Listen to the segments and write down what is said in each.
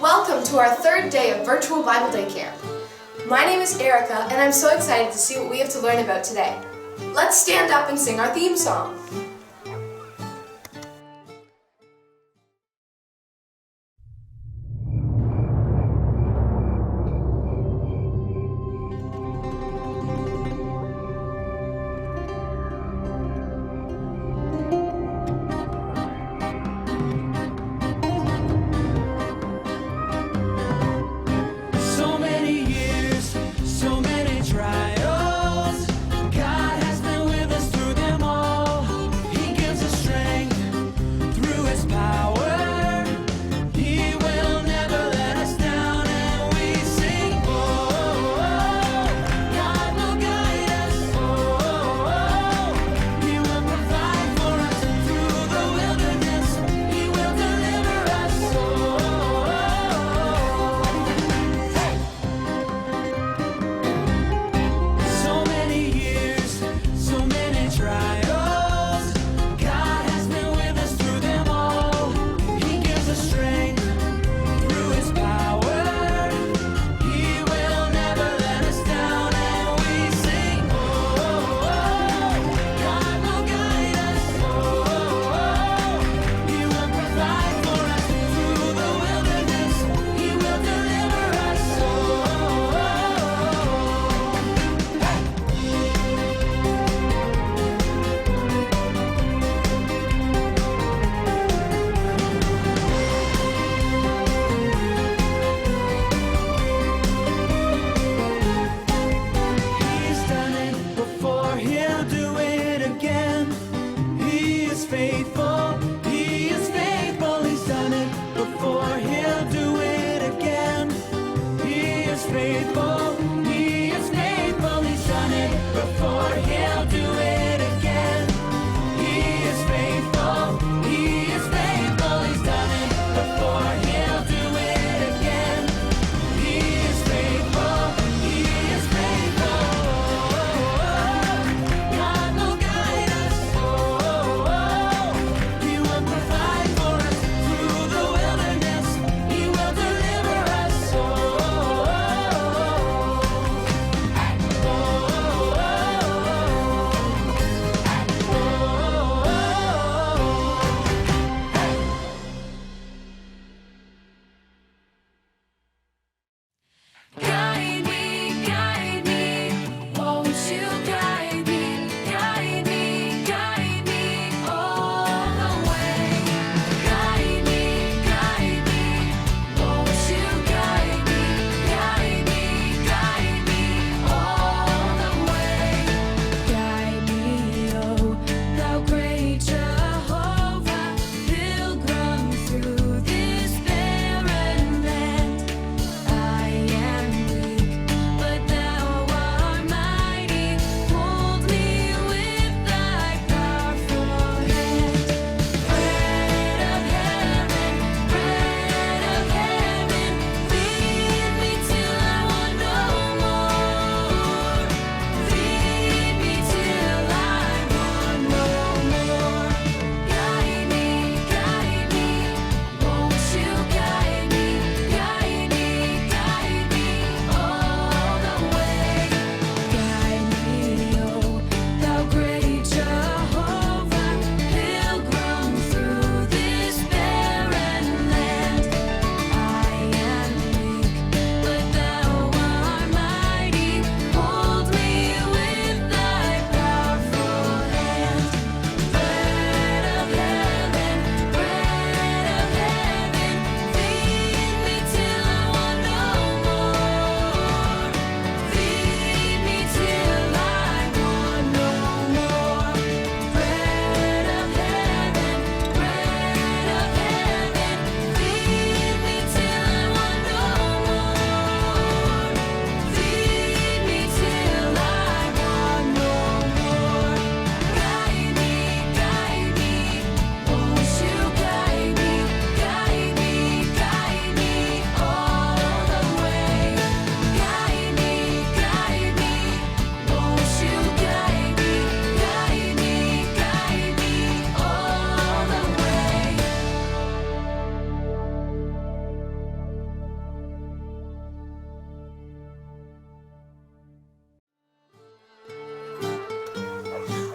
Welcome to our third day of virtual Bible Day Camp. My name is Erica and I'm so excited to see what we have to learn about today. Let's stand up and sing our theme song. So many years, so many trials. God has been with us through them all.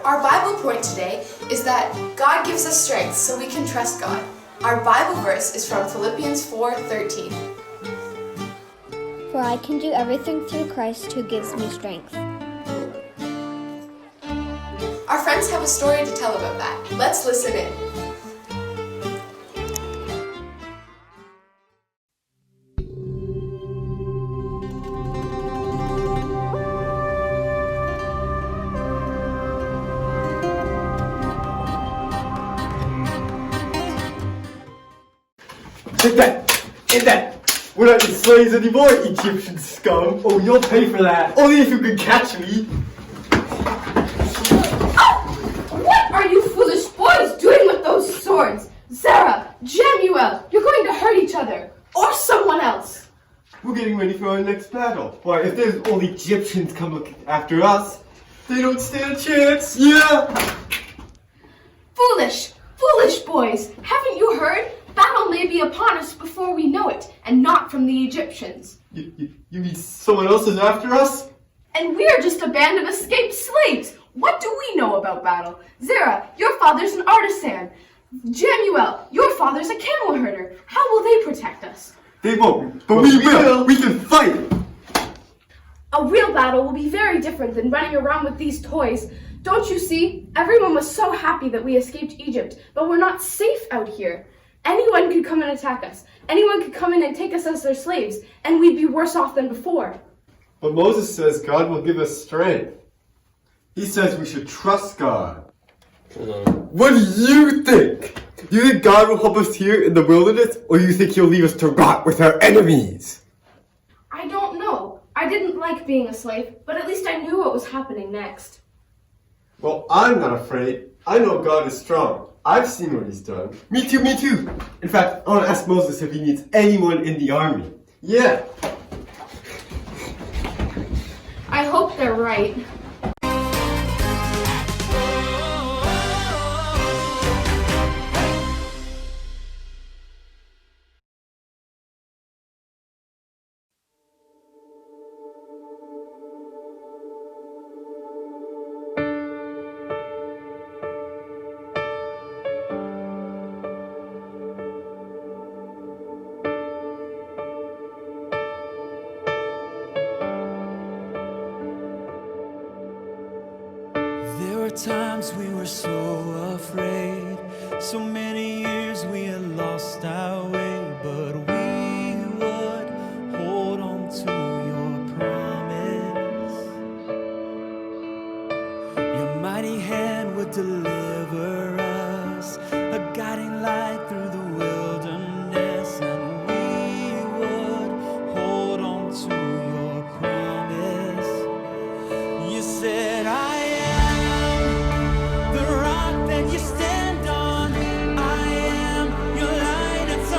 Our Bible point today is that God gives us strength so we can trust God. Our Bible verse is from Philippians 4:13. For I can do everything through Christ who gives me strength. Our friends have a story to tell about that. Let's listen in. Get that! We're not your slaves anymore, Egyptian scum! Oh, you'll pay for that! Only if you can catch me! What are you foolish boys doing with those swords? Zara, Jemuel, you're going to hurt each other. Or someone else. We're getting ready for our next battle. Why, if there's all Egyptians come look after us, they don't stand a chance! Yeah! Foolish, foolish boys. Haven't you heard? Battle may be upon us before we know it, and not from the Egyptians. You mean someone else is after us? And we're just a band of escaped slaves. What do we know about battle? Zara, your father's an artisan. Jemuel, your father's a camel herder. How will they protect us? They won't, but we will! We can fight! A real battle will be very different than running around with these toys. Don't you see? Everyone was so happy that we escaped Egypt, but we're not safe out here. Anyone could come and attack us. Anyone could come in and take us as their slaves, and we'd be worse off than before. But Moses says God will give us strength. He says we should trust God. What do you think? Do you think God will help us here in the wilderness, or do you think he'll leave us to rot with our enemies? I don't know. I didn't like being a slave, but at least I knew what was happening next. Well, I'm not afraid. I know God is strong. I've seen what he's done. Me too, me too. In fact, I want to ask Moses if he needs anyone in the army. Yeah. I hope they're right. There were times we were so afraid. So many years we had lost our way, but we would hold on to your promise. Your mighty hand would deliver us, a guiding light through the wilderness, and we would hold on to your promise. You said, I am the rock that you stand on. I am your light inside.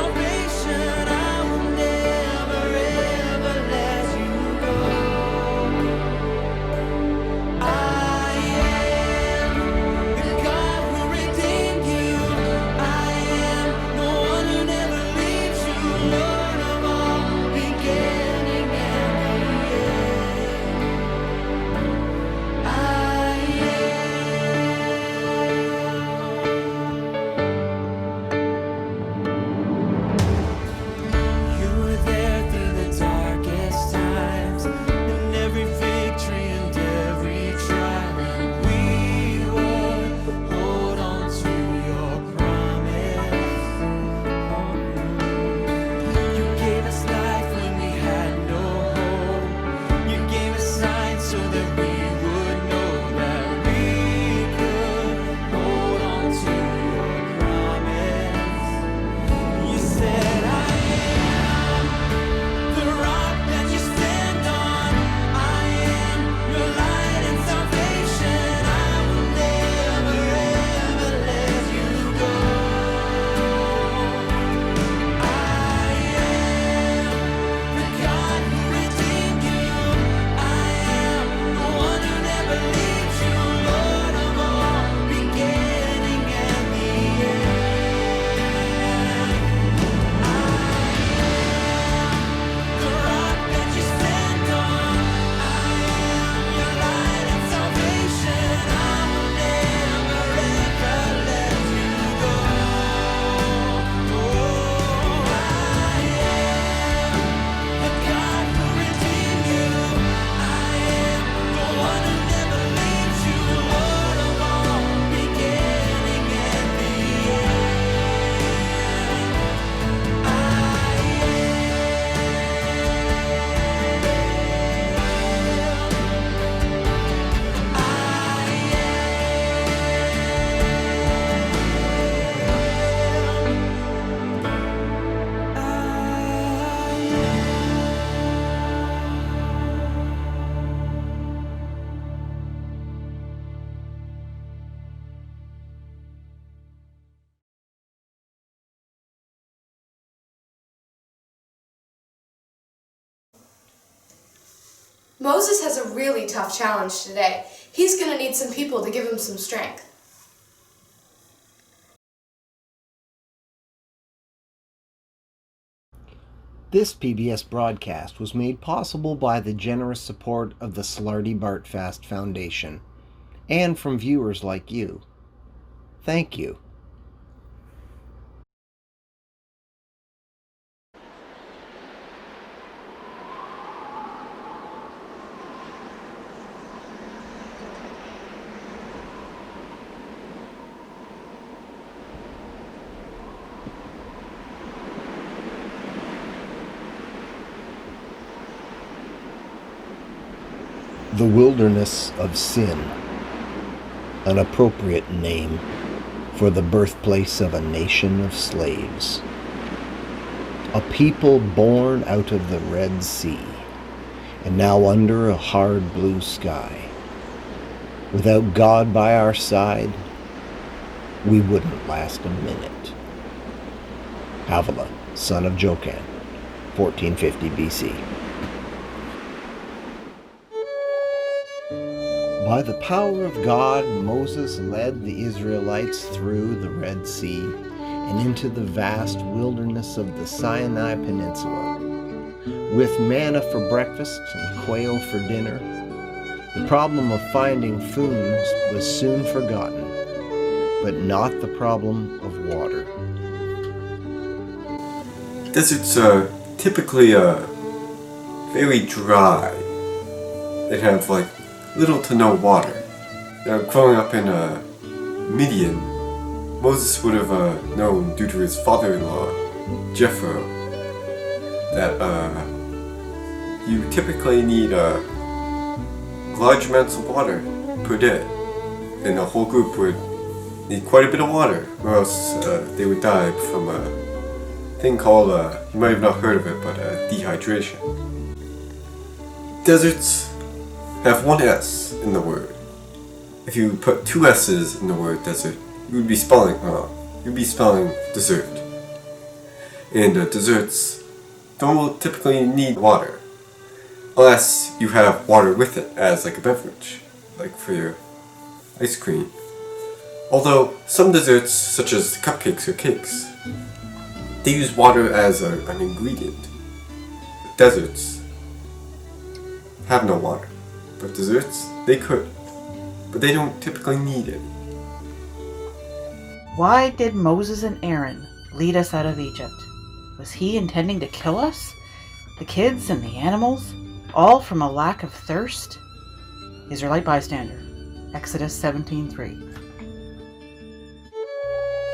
Moses has a really tough challenge today. He's going to need some people to give him some strength. This PBS broadcast was made possible by the generous support of the Slarty Bartfast Foundation and from viewers like you. Thank you. The Wilderness of Sin, an appropriate name for the birthplace of a nation of slaves. A people born out of the Red Sea, and now under a hard blue sky. Without God by our side, we wouldn't last a minute. Havilah, son of Jocham, 1450 BC. By the power of God, Moses led the Israelites through the Red Sea and into the vast wilderness of the Sinai Peninsula. With manna for breakfast and quail for dinner, the problem of finding food was soon forgotten, but not the problem of water. Deserts are typically very dry. They have little to no water. Growing up in Midian, Moses would have known due to his father-in-law, Jethro, that you typically need large amounts of water per day, and the whole group would need quite a bit of water, or else they would die from a thing called, you might have not heard of it, but dehydration. Deserts have one S in the word. If you put two S's in the word desert, you would be spelling dessert. And desserts don't typically need water, unless you have water with it as a beverage, like for your ice cream. Although some desserts, such as cupcakes or cakes, they use water as an ingredient. Deserts have no water. But desserts, they could. But they don't typically need it. Why did Moses and Aaron lead us out of Egypt? Was he intending to kill us? The kids and the animals? All from a lack of thirst? Israelite bystander. Exodus 17:3.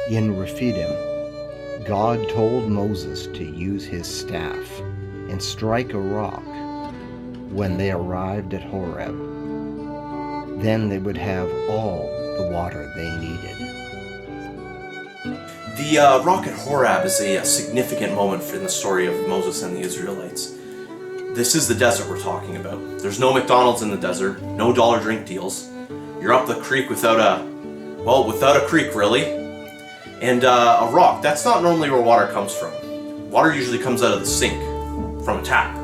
In Rephidim, God told Moses to use his staff and strike a rock when they arrived at Horeb. Then they would have all the water they needed. The rock at Horeb is a significant moment in the story of Moses and the Israelites. This is the desert we're talking about. There's no McDonald's in the desert, no dollar drink deals. You're up the creek without a creek really. And a rock, that's not normally where water comes from. Water usually comes out of the sink, from a tap.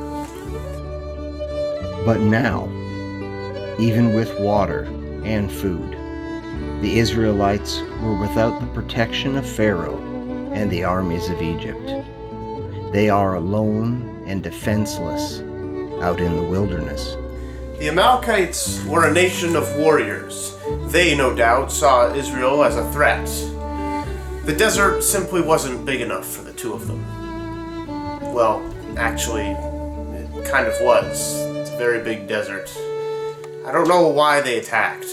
But now, even with water and food, the Israelites were without the protection of Pharaoh and the armies of Egypt. They are alone and defenseless out in the wilderness. The Amalekites were a nation of warriors. They, no doubt, saw Israel as a threat. The desert simply wasn't big enough for the two of them. Well, actually, it kind of was. It's a very big desert. I don't know why they attacked.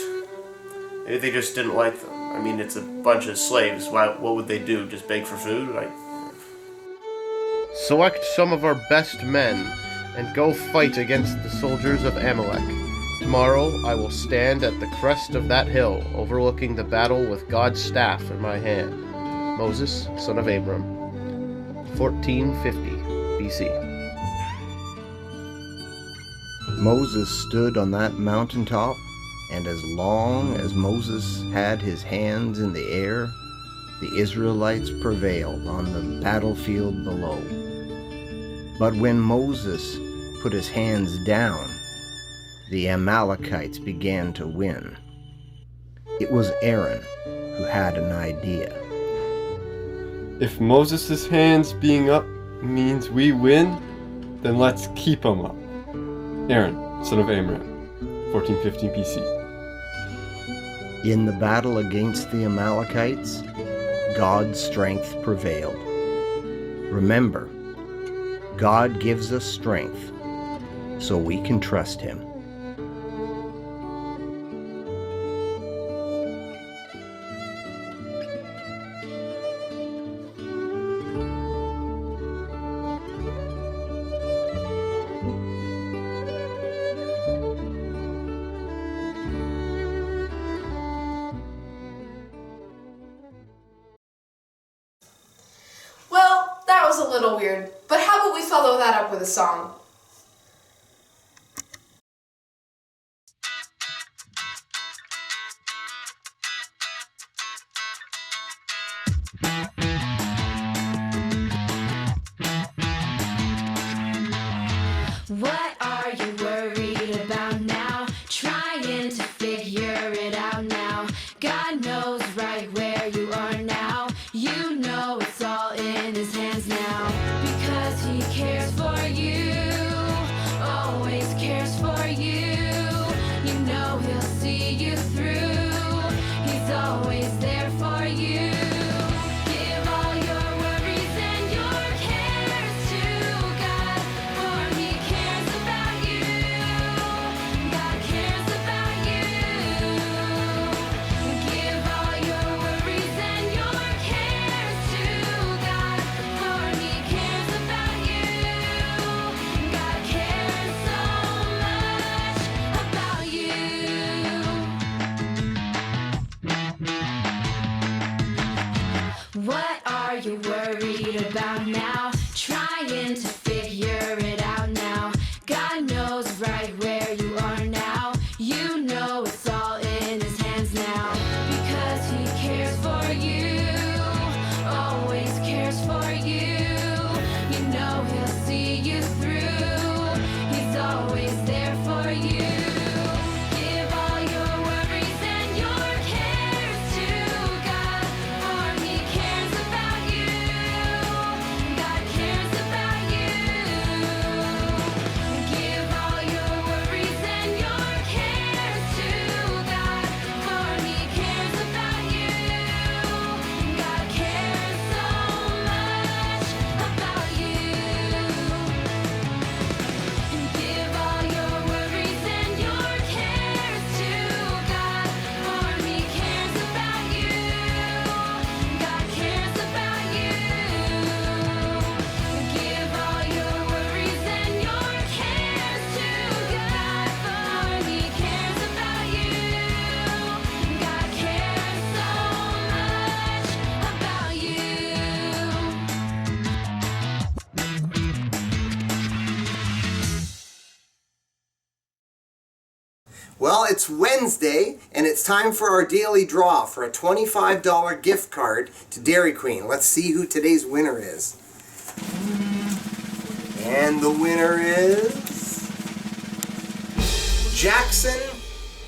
Maybe they just didn't like them. I mean, it's a bunch of slaves. What would they do? Just beg for food? Select some of our best men and go fight against the soldiers of Amalek. Tomorrow I will stand at the crest of that hill, overlooking the battle with God's staff in my hand. Moses, son of Abram, 1450 BC. Moses stood on that mountaintop, and as long as Moses had his hands in the air, the Israelites prevailed on the battlefield below. But when Moses put his hands down, the Amalekites began to win. It was Aaron who had an idea. If Moses' hands being up means we win, then let's keep them up. Aaron, son of Amram, 1415 BC. In the battle against the Amalekites, God's strength prevailed. Remember, God gives us strength so we can trust Him. Well, that was a little weird, but how about we follow that up with a song? What are you worried about now? Trying to figure it out now. God knows right where you are now. You know it's all in His hands now. Because He cares for you, always cares for you. You know He'll see you through. He's always there for you. Give all your worries and your cares to God, for He cares about you. God cares about you. Give all your worries and your cares to God, for He cares about you. God cares so much about you. What are you worried about now? Trying to figure it out now. God knows right where you are now. You know it's all in His hands now. Because He cares for you, always cares for you. You know He'll see you through. He's always there for you. Give all your worries and your cares to God, for He cares about you. God cares about you. Give all your worries and your cares to God, for He cares about you. God cares so much about you. Give all your worries and your cares to God, for He cares about you. God cares about you. Give all your worries and your cares to God, for He cares about you. God cares so much about you. Well, it's Wednesday, and it's time for our daily draw for a $25 gift card to Dairy Queen. Let's see who today's winner is. And the winner is Jackson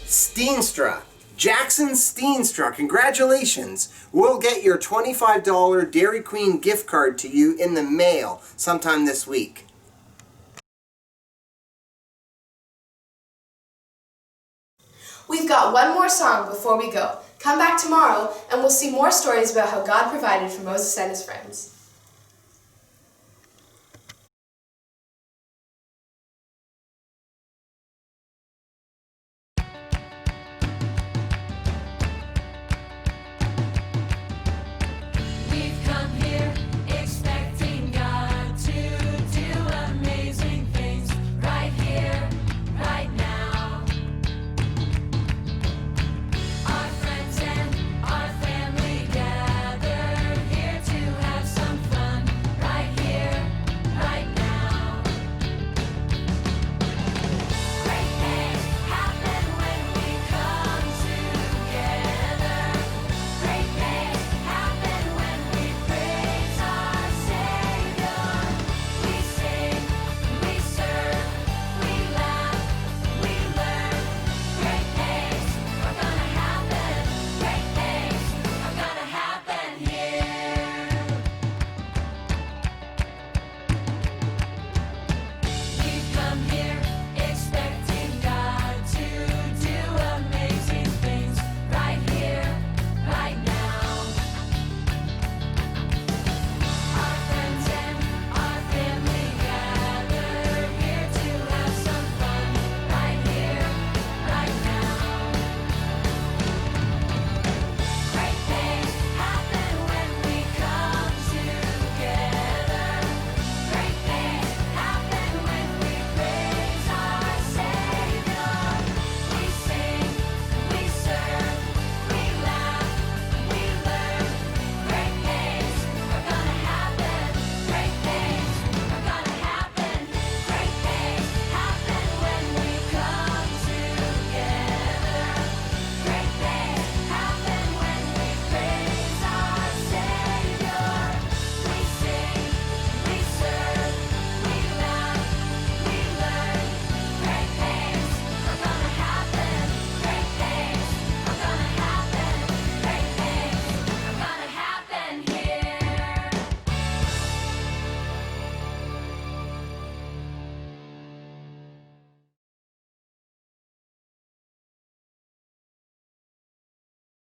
Steenstra. Jackson Steenstra, congratulations. We'll get your $25 Dairy Queen gift card to you in the mail sometime this week. We've got one more song before we go. Come back tomorrow and we'll see more stories about how God provided for Moses and his friends.